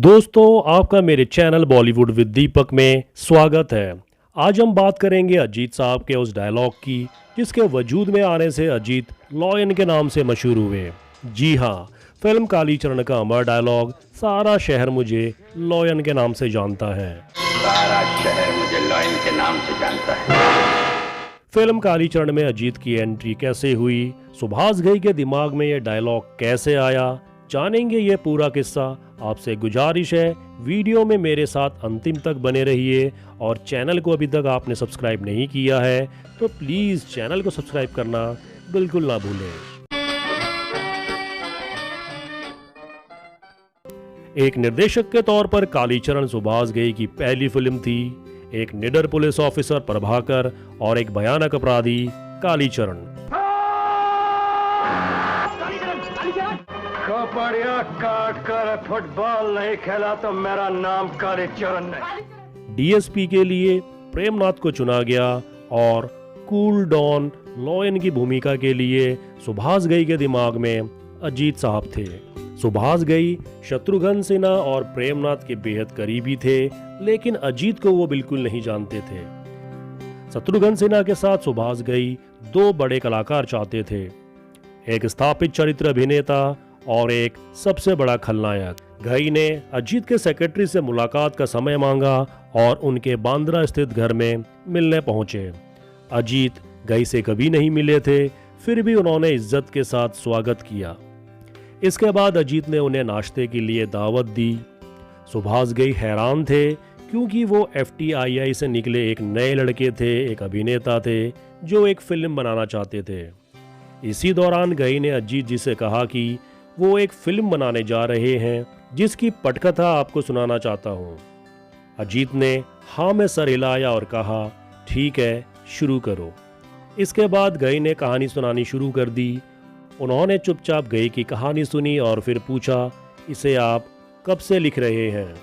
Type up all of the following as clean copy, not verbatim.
दोस्तों, आपका मेरे चैनल बॉलीवुड विद दीपक में स्वागत है। आज हम बात करेंगे अजीत साहब के उस डायलॉग की जिसके वजूद में आने से अजीत लॉयन के नाम से मशहूर हुए। जी हाँ, फिल्म कालीचरण का अमर डायलॉग सारा शहर मुझे लॉयन के नाम से जानता है। सारा शहर मुझे लॉयन के नाम से जानता है। फिल्म कालीचरण में अजीत की एंट्री कैसे हुई, सुभाष घई के दिमाग में यह डायलॉग कैसे आया, जानेंगे ये पूरा किस्सा। आपसे गुजारिश है वीडियो में मेरे साथ अंतिम तक बने रहिए और चैनल को अभी तक आपने सब्सक्राइब नहीं किया है तो प्लीज़ चैनल को सब्सक्राइब करना बिल्कुल ना भूलें। एक निर्देशक के तौर पर कालीचरण सुभाष घई की पहली फिल्म थी। एक निडर पुलिस ऑफिसर प्रभाकर और एक भयानक अपराधी कालीचरण। खोपड़िया काट कर फुटबॉल नहीं खेला तो मेरा नाम कालीचरण नहीं। डीएसपी के लिए प्रेमनाथ को चुना गया और कूल डॉन लॉयन की भूमिका के लिए सुभाष घई के दिमाग में अजीत साहब थे। सुभाष घई शत्रुघ्न सिन्हा और प्रेमनाथ के बेहद करीबी थे, लेकिन अजीत को वो बिल्कुल नहीं जानते थे। शत्रुघ्न सिन्हा के साथ सुभाष घई दो बड़े कलाकार चाहते थे, एक स्थापित चरित्र अभिनेता और एक सबसे बड़ा खलनायक। घई ने अजीत के सेक्रेटरी से मुलाकात का समय मांगा और उनके बांद्रा स्थित घर में मिलने पहुंचे। अजीत घई से कभी नहीं मिले थे, फिर भी उन्होंने इज्जत के साथ स्वागत किया। इसके बाद अजीत ने उन्हें नाश्ते के लिए दावत दी। सुभाष घई हैरान थे क्योंकि वो FTII से निकले एक नए लड़के थे, एक अभिनेता थे जो एक फिल्म बनाना चाहते थे। इसी दौरान घई ने अजीत जी से कहा कि वो एक फिल्म बनाने जा रहे हैं जिसकी पटकथा आपको सुनाना चाहता हूँ। अजीत ने हाँ में सर हिलाया और कहा ठीक है, शुरू करो। इसके बाद घई ने कहानी सुनानी शुरू कर दी। उन्होंने चुपचाप घई की कहानी सुनी और फिर पूछा, इसे आप कब से लिख रहे हैं?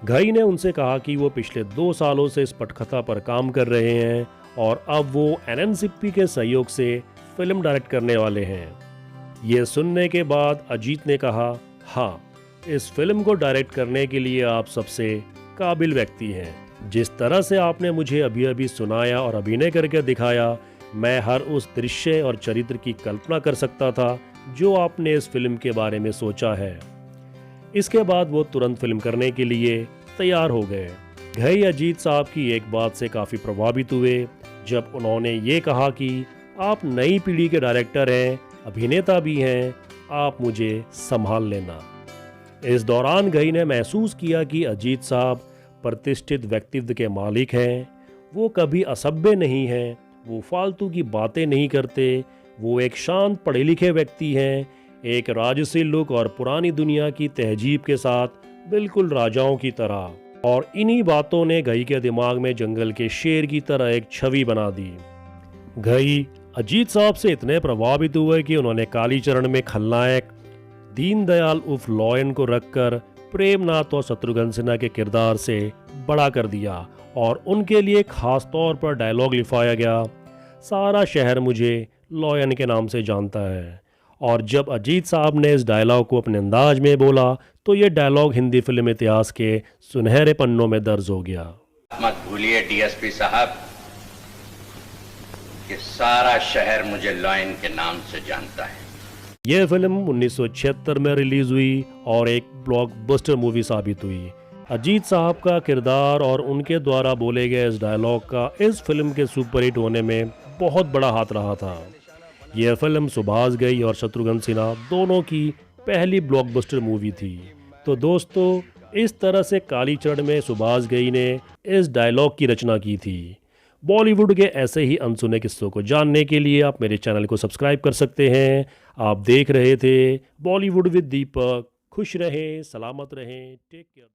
घई ने उनसे कहा कि वो पिछले 2 सालों से इस पटकथा पर काम कर रहे हैं और अब वो NNCP के सहयोग से फिल्म डायरेक्ट करने वाले हैं। ये सुनने के बाद अजीत ने कहा, हाँ, इस फिल्म को डायरेक्ट करने के लिए आप सबसे काबिल व्यक्ति हैं। जिस तरह से आपने मुझे अभी अभी सुनाया और अभिनय करके दिखाया, मैं हर उस दृश्य और चरित्र की कल्पना कर सकता था जो आपने इस फिल्म के बारे में सोचा है। इसके बाद वो तुरंत फिल्म करने के लिए तैयार हो गए। घई अजीत साहब की एक बात से काफ़ी प्रभावित हुए जब उन्होंने ये कहा कि आप नई पीढ़ी के डायरेक्टर हैं, अभिनेता भी हैं, आप मुझे संभाल लेना। इस दौरान घई ने महसूस किया कि अजीत साहब प्रतिष्ठित व्यक्तित्व के मालिक हैं। वो कभी असभ्य नहीं हैं, वो फालतू की बातें नहीं करते, वो एक शांत पढ़े लिखे व्यक्ति हैं, एक राजसी लुक और पुरानी दुनिया की तहजीब के साथ बिल्कुल राजाओं की तरह। और इन्हीं बातों ने घई के दिमाग में जंगल के शेर की तरह एक छवि बना दी। घई अजीत साहब से इतने प्रभावित हुए कि उन्होंने कालीचरण में खलनायक दीनदयाल उर्फ लॉयन को रखकर प्रेमनाथ और शत्रुघ्न सिन्हा के किरदार से बड़ा कर दिया और उनके लिए खास तौर पर डायलॉग लिखवाया गया, सारा शहर मुझे लॉयन के नाम से जानता है। और जब अजीत साहब ने इस डायलॉग को अपने अंदाज में बोला तो ये डायलॉग हिंदी फिल्म इतिहास के सुनहरे पन्नों में दर्ज हो गया। मत भूलिए DSP साहब कि सारा शहर मुझे लॉयन के नाम से जानता है। यह फिल्म 1976 में रिलीज हुई और एक ब्लॉकबस्टर मूवी साबित हुई। अजीत साहब का किरदार और उनके द्वारा बोले गए इस डायलॉग का इस फिल्म के सुपरहिट होने में बहुत बड़ा हाथ रहा था। यह फिल्म सुभाष घई और शत्रुघ्न सिन्हा दोनों की पहली ब्लॉकबस्टर मूवी थी। तो दोस्तों, इस तरह से कालीचरण में सुभाष घई ने इस डायलॉग की रचना की थी। बॉलीवुड के ऐसे ही अनसुने किस्सों को जानने के लिए आप मेरे चैनल को सब्सक्राइब कर सकते हैं। आप देख रहे थे बॉलीवुड विद दीपक। खुश रहें, सलामत रहें, टेक केयर।